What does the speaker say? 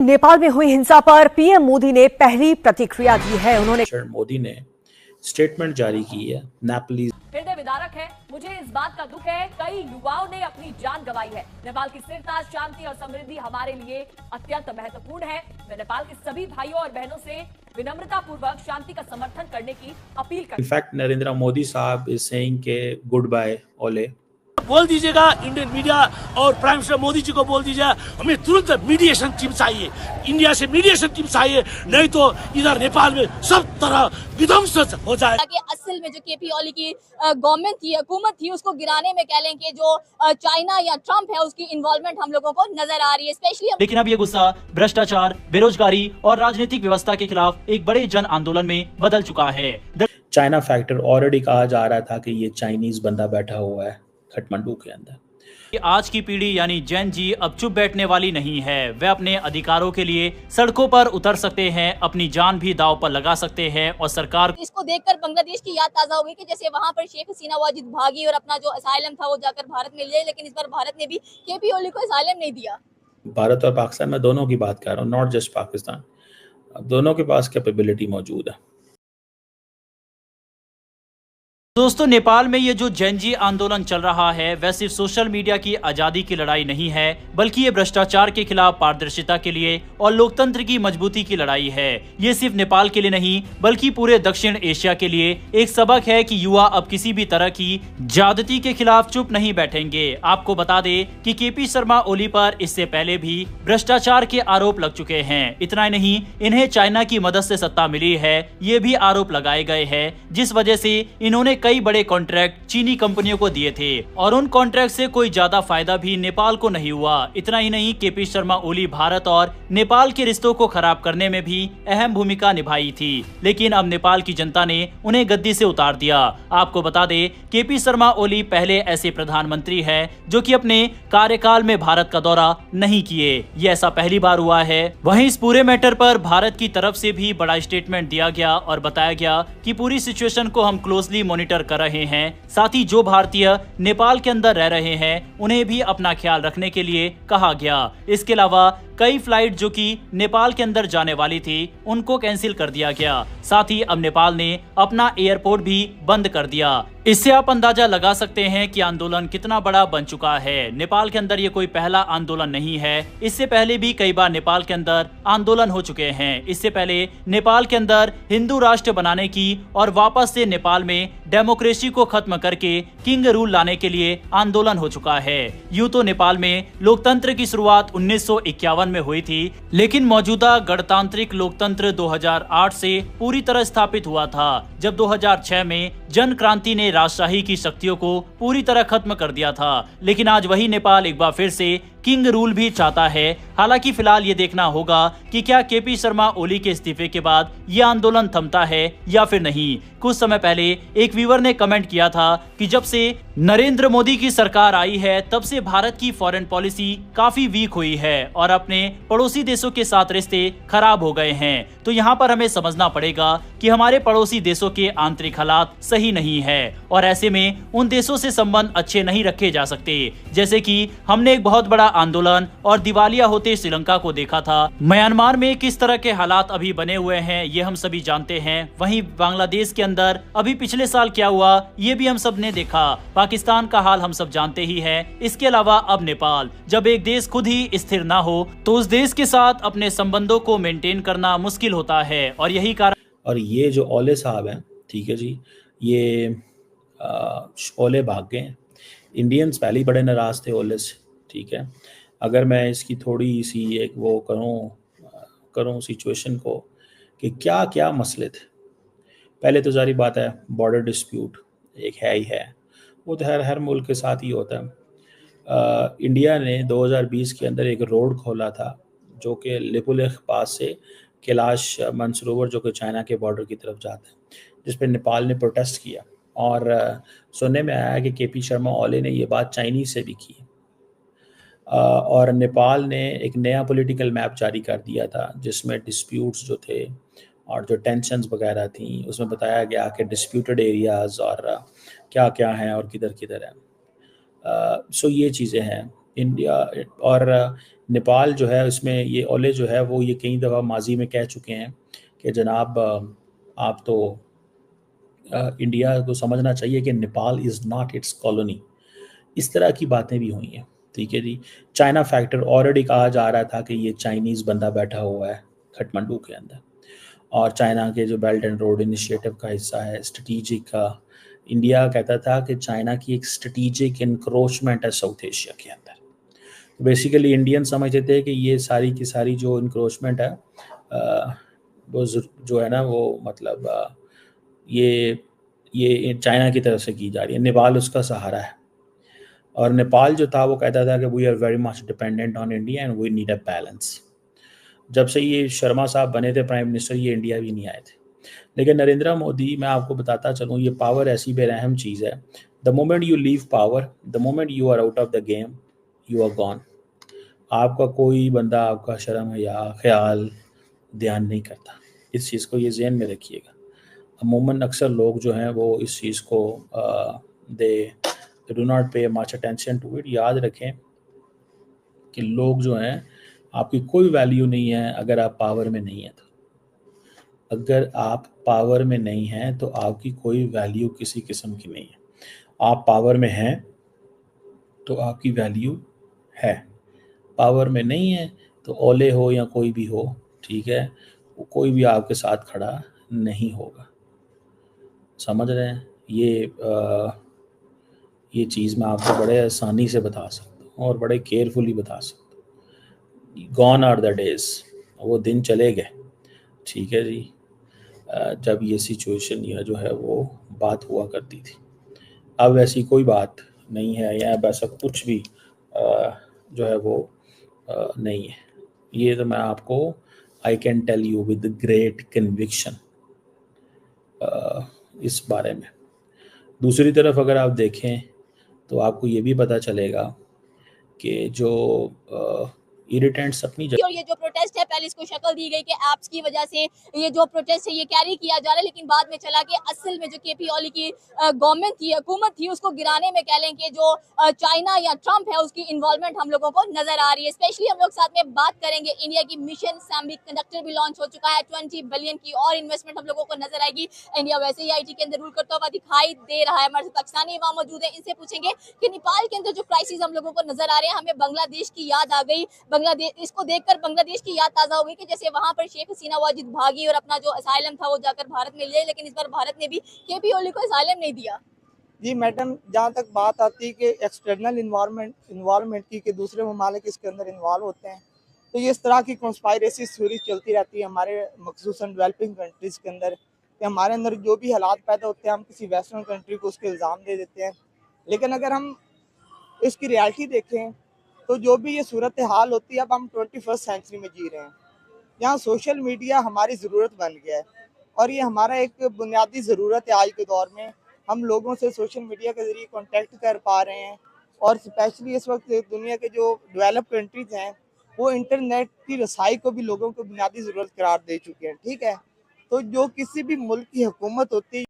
नेपाल में हुई हिंसा पर पीएम मोदी ने पहली प्रतिक्रिया दी है। उन्होंने मोदी ने स्टेटमेंट जारी की है। नेपलीज हृदय विदारक है। मुझे इस बात का दुख है, कई युवाओं ने अपनी जान गंवाई है। नेपाल की स्थिरता, शांति और समृद्धि हमारे लिए अत्यंत महत्वपूर्ण है। मैं नेपाल के सभी भाइयों और बहनों से विनम्रता पूर्वक शांति का समर्थन करने की अपील करती हूं। इनफैक्ट नरेंद्र मोदी साहब इज सेइंग के गुड बाय ओले। बोल दीजिएगा इंडियन मीडिया और प्राइम मिनिस्टर मोदी जी को बोल दीजिए, हमें तुरंत मीडिएशन टीम चाहिए, इंडिया से मीडिएशन टीम चाहिए, नहीं तो इधर नेपाल में सब तरह विध्वंस हो जाए। असल में जो केपी ओली की गवर्नमेंट थी, हुकूमत थी, उसको गिराने में कह लें कि जो चाइना या ट्रंप है उसकी इन्वॉल्वमेंट हम लोगों को नजर आ रही है, स्पेशली। लेकिन अब ये गुस्सा भ्रष्टाचार, बेरोजगारी और राजनीतिक व्यवस्था के खिलाफ एक बड़े जन आंदोलन में बदल चुका है। चाइना फैक्टर ऑलरेडी कहा जा रहा था कि ये चाइनीज बंदा बैठा हुआ है काठमांडू के अंदर। आज की पीढ़ी यानी जेन जी अब चुप बैठने वाली नहीं है। वे अपने अधिकारों के लिए सड़कों पर उतर सकते हैं, अपनी जान भी दांव पर लगा सकते हैं और सरकार इसको देखकर बांग्लादेश की याद ताजा हो गई कि जैसे वहां पर शेख हसीना वाजिद भागी और अपना जो असाइलम था वो जाकर भारत में ले, लेकिन इस बार भारत ने भी केपी ओली को असाइलम नहीं दिया। भारत और पाकिस्तान में दोनों की बात कर रहा हूँ, नॉट जस्ट पाकिस्तान। दोनों के पास कैपेबिलिटी मौजूद है। दोस्तों, नेपाल में ये जो जेन जी आंदोलन चल रहा है वह सिर्फ सोशल मीडिया की आजादी की लड़ाई नहीं है, बल्कि ये भ्रष्टाचार के खिलाफ पारदर्शिता के लिए और लोकतंत्र की मजबूती की लड़ाई है। ये सिर्फ नेपाल के लिए नहीं बल्कि पूरे दक्षिण एशिया के लिए एक सबक है कि युवा अब किसी भी तरह की ज्यादती के खिलाफ चुप नहीं बैठेंगे। आपको बता दें कि केपी शर्मा ओली पर इससे पहले भी भ्रष्टाचार के आरोप लग चुके हैं। इतना ही नहीं, इन्हें चाइना की मदद से सत्ता मिली है, ये भी आरोप लगाए गए हैं, जिस वजह से इन्होंने कई बड़े कॉन्ट्रैक्ट चीनी कंपनियों को दिए थे और उन कॉन्ट्रैक्ट से कोई ज्यादा फायदा भी नेपाल को नहीं हुआ। इतना ही नहीं, केपी शर्मा ओली भारत और नेपाल के रिश्तों को खराब करने में भी अहम भूमिका निभाई थी, लेकिन अब नेपाल की जनता ने उन्हें गद्दी से उतार दिया। आपको बता दें, केपी शर्मा ओली पहले ऐसे प्रधानमंत्री है जो कि अपने कार्यकाल में भारत का दौरा नहीं किए। ये ऐसा पहली बार हुआ है। वहीं इस पूरे मैटर पर भारत की तरफ से भी बड़ा स्टेटमेंट दिया गया और बताया गया कि पूरी सिचुएशन को हम क्लोजली मॉनिटर कर रहे हैं। साथ ही जो भारतीय नेपाल के अंदर रह रहे हैं उन्हें भी अपना ख्याल रखने के लिए कहा गया। इसके अलावा कई फ्लाइट जो कि नेपाल के अंदर जाने वाली थी उनको कैंसिल कर दिया गया। साथ ही अब नेपाल ने अपना एयरपोर्ट भी बंद कर दिया। इससे आप अंदाजा लगा सकते हैं कि आंदोलन कितना बड़ा बन चुका है। नेपाल के अंदर ये कोई पहला आंदोलन नहीं है, इससे पहले भी कई बार नेपाल के अंदर आंदोलन हो चुके हैं। इससे पहले नेपाल के अंदर हिंदू राष्ट्र बनाने की और वापस से नेपाल में डेमोक्रेसी को खत्म करके किंग रूल लाने के लिए आंदोलन हो चुका है। यूं तो नेपाल में लोकतंत्र की शुरुआत 1951 में हुई थी, लेकिन मौजूदा गणतांत्रिक लोकतंत्र 2008 से पूरी तरह स्थापित हुआ था, जब 2006 में जन क्रांति ने राजशाही की शक्तियों को पूरी तरह खत्म कर दिया था। लेकिन आज वही नेपाल एक बार फिर से किंग रूल भी चाहता है। हालांकि फिलहाल ये देखना होगा कि क्या केपी शर्मा ओली के इस्तीफे के बाद ये आंदोलन थमता है या फिर नहीं। कुछ समय पहले एक व्यूअर ने कमेंट किया था कि जब से नरेंद्र मोदी की सरकार आई है तब से भारत की फॉरेन पॉलिसी काफी वीक हुई है और अपने पड़ोसी देशों के साथ रिश्ते खराब हो गए हैं। तो यहाँ पर हमें समझना पड़ेगा कि हमारे पड़ोसी देशों के आंतरिक हालात सही नहीं है और ऐसे में उन देशों से संबंध अच्छे नहीं रखे जा सकते। जैसे कि हमने एक बहुत बड़ा आंदोलन और दिवालिया होते श्रीलंका को देखा था। म्यांमार में किस तरह के हालात अभी बने हुए हैं ये हम सभी जानते हैं। वहीं बांग्लादेश के अंदर अभी पिछले साल क्या हुआ ये भी हम सब ने देखा। पाकिस्तान का हाल हम सब जानते ही हैं। इसके अलावा अब नेपाल, जब एक देश खुद ही स्थिर ना हो तो उस देश के साथ अपने संबंधों को मेंटेन करना मुश्किल होता है और यही कारण। और ये जो ओले साहब हैं, ठीक है जी, ये ओले भाग गए। इंडियंस पहले ही बड़े नाराज थे ओले से, ठीक है। अगर मैं इसकी थोड़ी सी एक वो करूं सिचुएशन को कि क्या क्या मसले थे। पहले तो जारी बात है, बॉर्डर डिस्प्यूट एक है ही है, वो तो हर मुल्क के साथ ही होता है। इंडिया ने 2020 के अंदर एक रोड खोला था जो कि लिपुलेख पास से कैलाश मानसरोवर जो कि चाइना के बॉर्डर की तरफ जाता है, जिस पर नेपाल ने प्रोटेस्ट किया और सुनने में आया कि केपी शर्मा ओली ने ये बात चाइनीज से भी की और नेपाल ने एक नया पॉलिटिकल मैप जारी कर दिया था जिसमें डिस्प्यूट्स जो थे और जो टेंशन्स वगैरह थी उसमें बताया गया कि डिस्प्यूटेड एरियाज़ और क्या क्या हैं और किधर किधर है। सो ये चीज़ें हैं। इंडिया और नेपाल जो है उसमें ये ओले जो है वो ये कई दफ़ा माजी में कह चुके हैं कि जनाब आप तो इंडिया को समझना चाहिए कि Nepal is not it's colony. इस तरह की बातें भी हुई हैं, ठीक है जी। चाइना फैक्टर ऑलरेडी कहा जा रहा था कि ये चाइनीज़ बंदा बैठा हुआ है काठमांडू के अंदर, और चाइना के जो बेल्ट एंड रोड इनिशिएटिव का हिस्सा है, स्ट्रेटीजिक का। इंडिया कहता था कि चाइना की एक स्ट्रेटीजिक इंक्रोचमेंट है साउथ एशिया के अंदर। तो बेसिकली इंडियन समझते थे कि ये सारी की सारी जो इंक्रोचमेंट है वो जो है ना वो मतलब ये चाइना की तरफ से की जा रही है। नेपाल उसका सहारा है, और नेपाल जो था वो कहता था कि we are very much dependent on India and we need a balance. जब से ये शर्मा साहब बने थे प्राइम मिनिस्टर, ये इंडिया भी नहीं आए थे। लेकिन नरेंद्र मोदी, मैं आपको बताता चलूँ, ये पावर ऐसी बेरहम चीज़ है। The moment you leave power, the moment you are out of the game, you are gone. आपका कोई बंदा आपका शर्म या ख्याल ध्यान नहीं करता। इस चीज़ को ये ज़हन में रखिएगा। अमूमन अक्सर लोग जो हैं वो इस चीज़ को they do not pay much attention to it. याद रखें कि लोग जो हैं, आपकी कोई वैल्यू नहीं है अगर आप पावर में नहीं हैं। तो अगर आप पावर में नहीं हैं तो आपकी कोई वैल्यू किसी किस्म की नहीं है। आप पावर में हैं तो आपकी वैल्यू है, पावर में नहीं है तो ओले हो या कोई भी हो, ठीक है, वो कोई भी आपके साथ खड़ा नहीं होगा। समझ रहे हैं? ये चीज़ मैं आपको बड़े आसानी से बता सकता हूँ और बड़े केयरफुली बता सकता हूँ। गॉन आर द डेज, वो दिन चले गए, ठीक है जी, जब ये सिचुएशन या जो है वो बात हुआ करती थी। अब ऐसी कोई बात नहीं है, या वैसा कुछ भी जो है वो नहीं है। ये तो मैं आपको I can tell you with great conviction इस बारे में। दूसरी तरफ अगर आप देखें तो आपको ये भी पता चलेगा कि जो इरिटेंट्स अपनी और ये जो प्रोटेस्ट है, पहले इसको शक्ल दी गई कि ऐप्स की वजह से ये जो प्रोटेस्ट है ये कैरी किया जा रहा है, लेकिन बाद में चला कि असल में जो केपी ओली की गवर्नमेंट थी, हुकूमत थी, उसको गिराने में कह लें कि जो चाइना या ट्रंप है उसकी इन्वॉल्वमेंट हम लोगों को नजर आ रही है। स्पेशली हम लोग साथ में बात करेंगे, इंडिया की मिशन सैम्बिक कंडक्टर भी लॉन्च हो चुका है, 20 बिलियन की और इन्वेस्टमेंट हम लोगों को नजर आएगी। इंडिया वैसे ही आईटी के अंदर रूल करता हुआ दिखाई दे रहा है। हमारे साथ पाकिस्तानी वहाँ मौजूद है, इनसे पूछेंगे कि नेपाल के अंदर जो क्राइसिस हम लोगों को नजर आ रहे हैं, हमें बांग्लादेश की याद आ गई। बांग्लादेश, इसको देखकर बांग्लादेश की याद ताजा हो गई कि जैसे वहां पर शेख हसीना वाजिद भागी और अपना जो असाइलम था वो जाकर भारत में ले, लेकिन इस बार भारत ने भी केपी ओली को असाइलम नहीं दिया। जी मैडम, जहाँ तक बात आती है कि एक्सटर्नल इन्वायरमेंट की कि दूसरे ममालिक इसके अंदर इन्वॉल्व होते हैं, तो ये इस तरह की कॉन्स्पायरेसी थ्योरी चलती रहती है हमारे मखसूसन डेवलपिंग कंट्रीज़ के अंदर कि हमारे अंदर जो भी हालात पैदा होते हैं हम किसी वेस्टर्न कंट्री को उसके इल्ज़ाम दे देते हैं। लेकिन अगर हम इसकी रियलिटी देखें तो जो भी ये सूरत हाल होती है, अब हम 21st सेंचुरी में जी रहे हैं, यहाँ सोशल मीडिया हमारी ज़रूरत बन गया है और ये हमारा एक बुनियादी ज़रूरत है। आज के दौर में हम लोगों से सोशल मीडिया के ज़रिए कांटेक्ट कर पा रहे हैं, और स्पेशली इस वक्त दुनिया के जो डेवलप कंट्रीज़ हैं वो इंटरनेट की रसाई को भी लोगों को बुनियादी ज़रूरत करार दे चुके हैं, ठीक है। तो जो किसी भी मुल्क की हुकूमत होती है